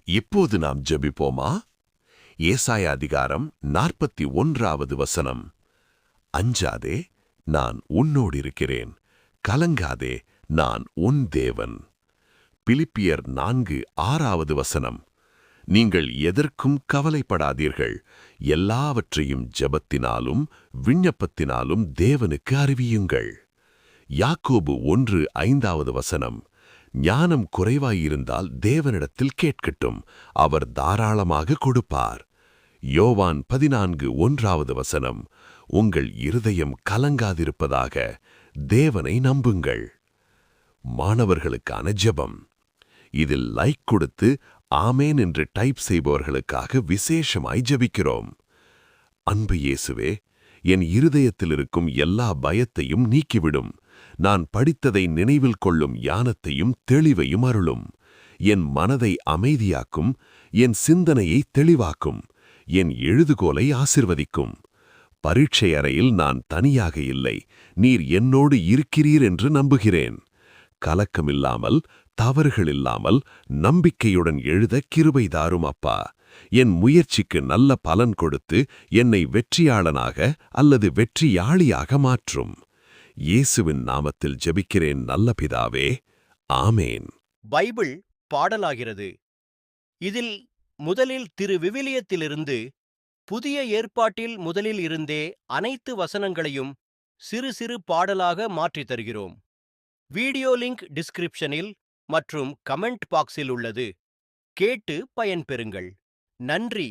இப்போது நாம் ஜெபிப்போமா? ஏசாயா அதிகாரம் 41வது வசனம். அஞ்சாதே, நான் உன்னோடு இருக்கிறேன். கலங்காதே, நான் உன் தேவன். பிலிப்பியர் 4:6வது வசனம். நீங்கள் எதற்கும் கவலைப்படாதீர்கள், எல்லாவற்றையும் ஜெபத்தினாலும் விண்ணப்பத்தினாலும் தேவனுக்கு அறிவியுங்கள். யாக்கோபு 1:5வது வசனம். ஞானம் குறைவாயிருந்தால் தேவனிடத்தில் கேட்கட்டும், அவர் தாராளமாக கொடுப்பார். யோவான் 14:1வது வசனம். உங்கள் இருதயம் கலங்காதிருப்பதாக, தேவனை நம்புங்கள். மாணவர்களுக்கான ஜெபம். இதில் லைக் கொடுத்து ஆமேன் என்று டைப் செய்பவர்களுக்காக விசேஷமாய் ஜெபிக்கிறோம். அன்பு இயேசுவே, என் இருதயத்தில் இருக்கும் எல்லா பயத்தையும் நீக்கிவிடும். நான் படித்ததை நினைவில் கொள்ளும் ஞானத்தையும் தெளிவையும் அருளும். என் மனதை அமைதியாக்கும், என் சிந்தனையை தெளிவாக்கும், என் எழுதுகோலை ஆசிர்வதிக்கும். பரீட்சை அறையில் நான் தனியாக இல்லை, நீர் என்னோடு இருக்கிறீர் என்று நம்புகிறேன். கலக்கமில்லாமல், தவறுகளில்லாமல், நம்பிக்கையுடன் எழுத கிருபை தாரும் அப்பா. என் முயற்சிக்கு நல்ல பலன் கொடுத்து என்னை வெற்றியாளனாக அல்லது வெற்றியாளியாக மாற்றும். இயேசுவின் நாமத்தில் ஜெபிக்கிறேன் நல்ல பிதாவே, ஆமேன். பைபிள் பாடலாகிறது. இதில் முதலில் விவிலியத்திலிருந்து புதிய ஏற்பாட்டில் முதலில் இருந்தே அனைத்து வசனங்களையும் சிறு சிறு பாடலாக மாற்றித் தருகிறோம். வீடியோ லிங்க் டிஸ்கிரிப்ஷனில் மற்றும் கமெண்ட் பாக்ஸில் உள்ளது. கேட்டு பயன்பெறுங்கள். நன்றி.